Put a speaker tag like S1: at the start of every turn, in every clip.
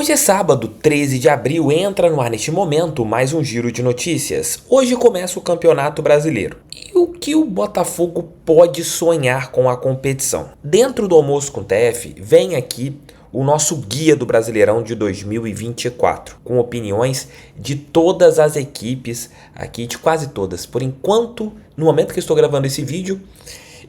S1: Hoje é sábado, 13 de abril, entra no ar neste momento mais um giro de notícias. Hoje começa o Campeonato Brasileiro. E o que o Botafogo pode sonhar com a competição? Dentro do Almoço com TF, vem aqui o nosso guia do Brasileirão de 2024, com opiniões de todas as equipes, aqui de quase todas. Por enquanto, no momento que estou gravando esse vídeo,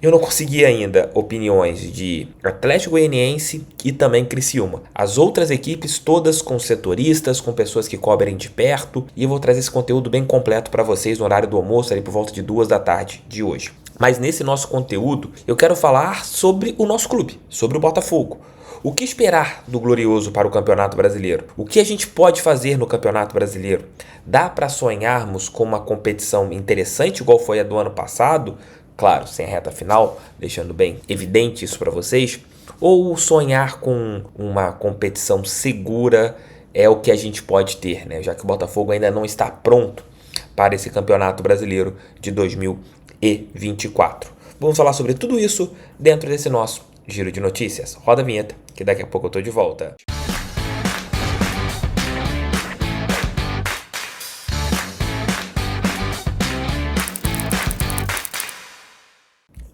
S1: eu não consegui ainda opiniões de Atlético Goianiense e também Criciúma. As outras equipes todas com setoristas, com pessoas que cobrem de perto, e eu vou trazer esse conteúdo bem completo para vocês no horário do almoço, ali por volta de 2 da tarde de hoje. Mas nesse nosso conteúdo, eu quero falar sobre o nosso clube, sobre o Botafogo. O que esperar do Glorioso para o Campeonato Brasileiro? O que a gente pode fazer no Campeonato Brasileiro? Dá para sonharmos com uma competição interessante igual foi a do ano passado? Claro, sem a reta final, deixando bem evidente isso para vocês. Ou sonhar com uma competição segura é o que a gente pode ter, né? Já que o Botafogo ainda não está pronto para esse Campeonato Brasileiro de 2024. Vamos falar sobre tudo isso dentro desse nosso giro de notícias. Roda a vinheta, que daqui a pouco eu tô de volta.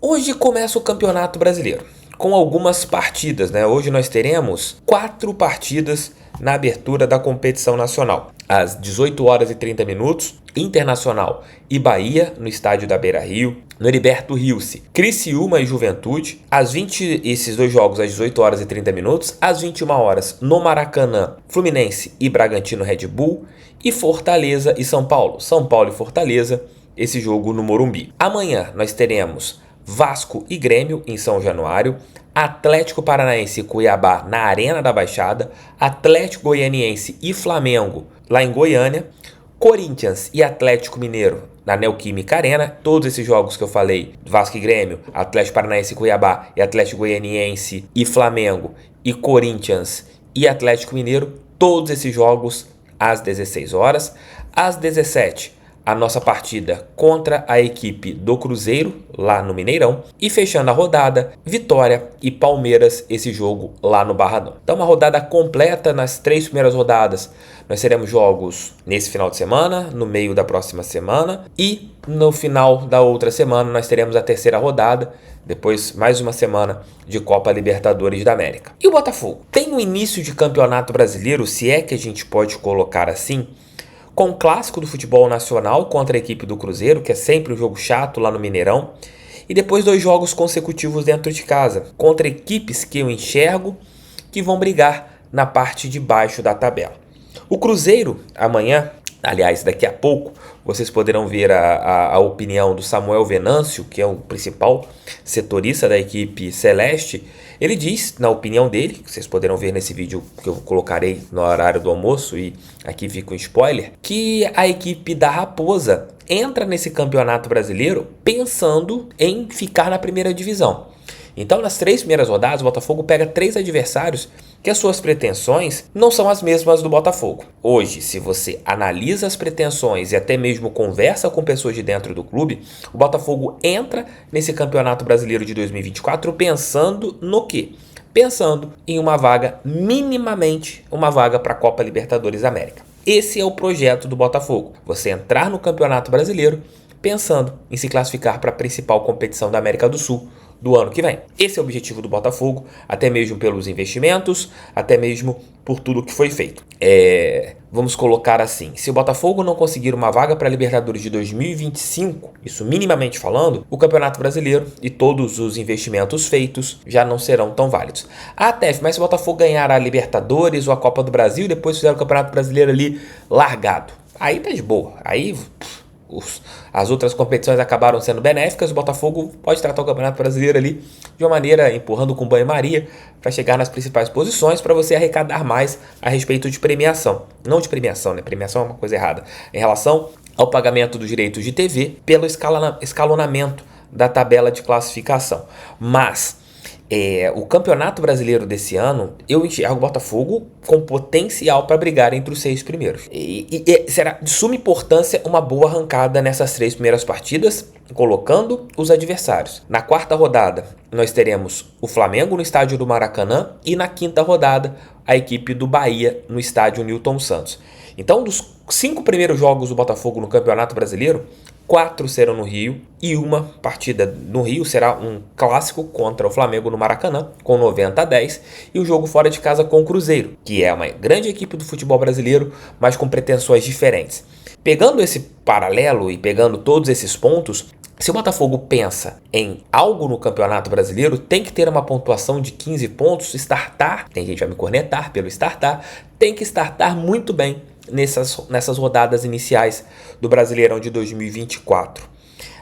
S1: Hoje começa o Campeonato Brasileiro, com algumas partidas, né? Hoje nós teremos 4 partidas na abertura da competição nacional. Às 18 horas e 30 minutos, Internacional e Bahia, no estádio da Beira-Rio. No Heriberto Rilse, Criciúma e Juventude. Esses dois jogos às 18 horas e 30 minutos. Às 21 horas, no Maracanã, Fluminense e Bragantino Red Bull. E Fortaleza e São Paulo. São Paulo e Fortaleza, esse jogo no Morumbi. Amanhã nós teremos Vasco e Grêmio em São Januário, Atlético Paranaense e Cuiabá na Arena da Baixada, Atlético Goianiense e Flamengo lá em Goiânia, Corinthians e Atlético Mineiro na Neoquímica Arena. Todos esses jogos que eu falei, Vasco e Grêmio, Atlético Paranaense e Cuiabá, e Atlético Goianiense e Flamengo, e Corinthians e Atlético Mineiro, todos esses jogos às 16 horas. Às 17, a nossa partida contra a equipe do Cruzeiro, lá no Mineirão. E fechando a rodada, Vitória e Palmeiras, esse jogo lá no Barradão. Então uma rodada completa nas 3 primeiras rodadas. Nós teremos jogos nesse final de semana, no meio da próxima semana. E no final da outra semana nós teremos a terceira rodada. Depois mais uma semana de Copa Libertadores da América. E o Botafogo? Tem um início de campeonato brasileiro, se é que a gente pode colocar assim, com o clássico do futebol nacional contra a equipe do Cruzeiro, que é sempre um jogo chato lá no Mineirão, e depois 2 jogos consecutivos dentro de casa, contra equipes que eu enxergo que vão brigar na parte de baixo da tabela. O Cruzeiro, amanhã, aliás, daqui a pouco, vocês poderão ver a opinião do Samuel Venâncio, que é o principal setorista da equipe celeste. Ele diz, na opinião dele, que vocês poderão ver nesse vídeo que eu colocarei no horário do almoço, e aqui fica um spoiler, que a equipe da Raposa entra nesse campeonato brasileiro pensando em ficar na primeira divisão. Então, nas 3 primeiras rodadas, o Botafogo pega 3 adversários que as suas pretensões não são as mesmas do Botafogo. Hoje, se você analisa as pretensões e até mesmo conversa com pessoas de dentro do clube, o Botafogo entra nesse Campeonato Brasileiro de 2024 pensando no quê? Pensando em uma vaga, minimamente uma vaga para a Copa Libertadores da América. Esse é o projeto do Botafogo. Você entrar no Campeonato Brasileiro pensando em se classificar para a principal competição da América do Sul do ano que vem. Esse é o objetivo do Botafogo, até mesmo pelos investimentos, até mesmo por tudo que foi feito. Vamos colocar assim, se o Botafogo não conseguir uma vaga para a Libertadores de 2025, isso minimamente falando, o Campeonato Brasileiro e todos os investimentos feitos já não serão tão válidos. TF, mas se o Botafogo ganhar a Libertadores ou a Copa do Brasil e depois fizer o Campeonato Brasileiro ali largado, aí tá de boa, aí as outras competições acabaram sendo benéficas, o Botafogo pode tratar o Campeonato Brasileiro ali de uma maneira empurrando com banho-maria para chegar nas principais posições, para você arrecadar mais a respeito de premiação. Não de premiação, né? Premiação é uma coisa errada. Em relação ao pagamento dos direitos de TV pelo escalonamento da tabela de classificação. Mas O Campeonato Brasileiro desse ano, eu enxergo o Botafogo com potencial para brigar entre os 6 primeiros. E será de suma importância uma boa arrancada nessas 3 primeiras partidas, colocando os adversários. Na quarta rodada, nós teremos o Flamengo no estádio do Maracanã e na quinta rodada, a equipe do Bahia no estádio Newton Santos. Então, dos 5 primeiros jogos do Botafogo no Campeonato Brasileiro, 4 serão no Rio e uma partida no Rio será um clássico contra o Flamengo no Maracanã, com 90-10, e o jogo fora de casa com o Cruzeiro, que é uma grande equipe do futebol brasileiro, mas com pretensões diferentes. Pegando esse paralelo e pegando todos esses pontos, se o Botafogo pensa em algo no Campeonato Brasileiro, tem que ter uma pontuação de 15 pontos, tem gente que vai me cornetar pelo startar, tem que startar muito bem nessas rodadas iniciais do Brasileirão de 2024.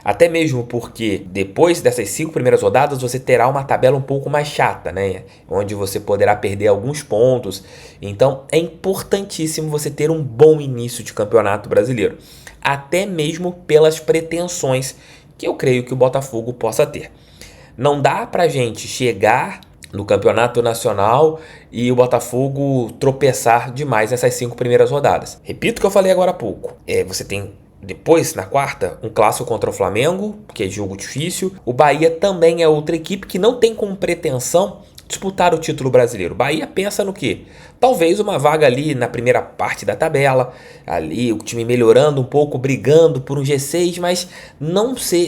S1: Até mesmo porque depois dessas 5 primeiras rodadas você terá uma tabela um pouco mais chata, né? Onde você poderá perder alguns pontos. Então é importantíssimo você ter um bom início de Campeonato Brasileiro. Até mesmo pelas pretensões que eu creio que o Botafogo possa ter. Não dá pra gente chegar no Campeonato Nacional e o Botafogo tropeçar demais nessas 5 primeiras rodadas. Repito o que eu falei agora há pouco. Você tem depois, na quarta, um clássico contra o Flamengo, que é jogo difícil. O Bahia também é outra equipe que não tem como pretensão disputar o título brasileiro. O Bahia pensa no quê? Talvez uma vaga ali na primeira parte da tabela, ali o time melhorando um pouco, brigando por um G6, mas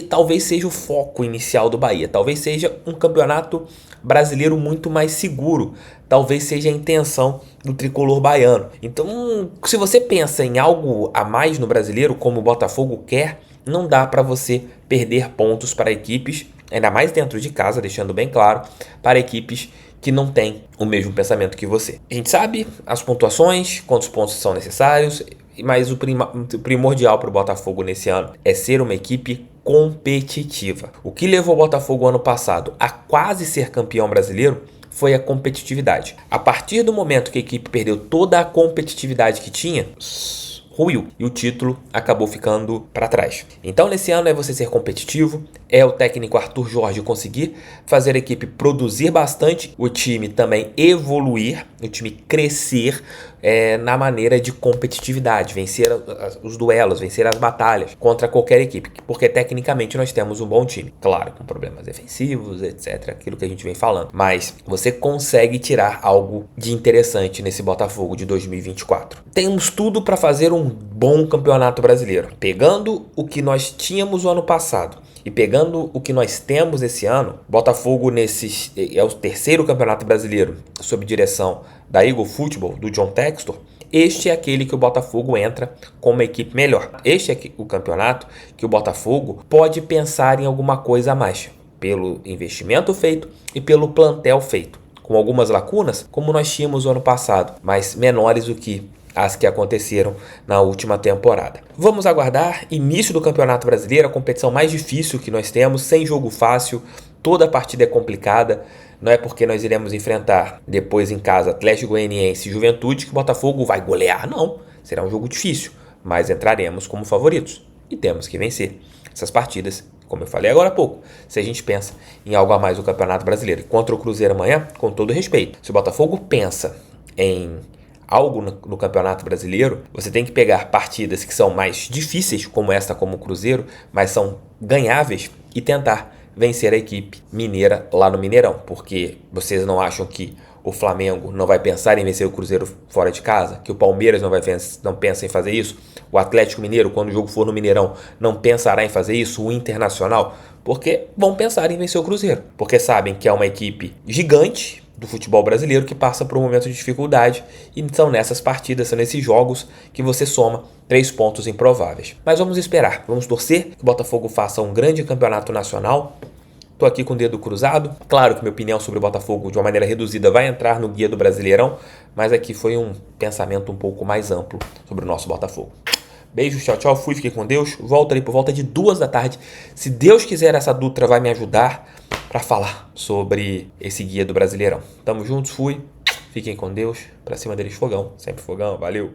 S1: talvez seja o foco inicial do Bahia. Talvez seja um campeonato brasileiro muito mais seguro. Talvez seja a intenção do tricolor baiano. Então, se você pensa em algo a mais no brasileiro, como o Botafogo quer, não dá para você perder pontos para equipes, ainda mais dentro de casa, deixando bem claro, para equipes que não têm o mesmo pensamento que você. A gente sabe as pontuações, quantos pontos são necessários, mas o primordial para o Botafogo nesse ano é ser uma equipe competitiva. O que levou o Botafogo ano passado a quase ser campeão brasileiro foi a competitividade. A partir do momento que a equipe perdeu toda a competitividade que tinha, ruiu e o título acabou ficando para trás. Então nesse ano é você ser competitivo, é o técnico Arthur Jorge conseguir fazer a equipe produzir bastante, o time também evoluir, o time crescer na maneira de competitividade, vencer os duelos, vencer as batalhas contra qualquer equipe, porque tecnicamente nós temos um bom time, claro, com problemas defensivos, etc, aquilo que a gente vem falando, mas você consegue tirar algo de interessante nesse Botafogo de 2024. Temos tudo para fazer um bom campeonato brasileiro, pegando o que nós tínhamos o ano passado e pegando o que nós temos esse ano. Botafogo é o terceiro campeonato brasileiro sob direção da Eagle Football, do John Textor. Este é aquele que o Botafogo entra com uma equipe melhor. Este é o campeonato que o Botafogo pode pensar em alguma coisa a mais, pelo investimento feito e pelo plantel feito, com algumas lacunas, como nós tínhamos no ano passado, mas menores do que as que aconteceram na última temporada. Vamos aguardar início do Campeonato Brasileiro, a competição mais difícil que nós temos, sem jogo fácil, toda a partida é complicada. Não é porque nós iremos enfrentar depois em casa Atlético Goianiense e Juventude que o Botafogo vai golear, não. Será um jogo difícil, mas entraremos como favoritos e temos que vencer essas partidas, como eu falei agora há pouco, se a gente pensa em algo a mais no Campeonato Brasileiro. Contra o Cruzeiro amanhã, com todo respeito, se o Botafogo pensa em algo no Campeonato Brasileiro, você tem que pegar partidas que são mais difíceis, como esta, como o Cruzeiro, mas são ganháveis, e tentar vencer a equipe mineira lá no Mineirão, porque vocês não acham que o Flamengo não vai pensar em vencer o Cruzeiro fora de casa, que o Palmeiras não pensa em fazer isso, o Atlético Mineiro, quando o jogo for no Mineirão, não pensará em fazer isso, o Internacional, porque vão pensar em vencer o Cruzeiro, porque sabem que é uma equipe gigante do futebol brasileiro que passa por um momento de dificuldade, e são nessas partidas, são nesses jogos que você soma 3 pontos improváveis. Mas vamos esperar, vamos torcer que o Botafogo faça um grande campeonato nacional. Estou aqui com o dedo cruzado. Claro que minha opinião sobre o Botafogo, de uma maneira reduzida, vai entrar no guia do Brasileirão, mas aqui foi um pensamento um pouco mais amplo sobre o nosso Botafogo. Beijos, tchau, tchau, fui, fiquei com Deus. Volto ali por volta de 2 da tarde. Se Deus quiser, essa Dutra vai me ajudar para falar sobre esse guia do Brasileirão. Tamo juntos, fui. Fiquem com Deus. Pra cima deles, fogão. Sempre fogão. Valeu.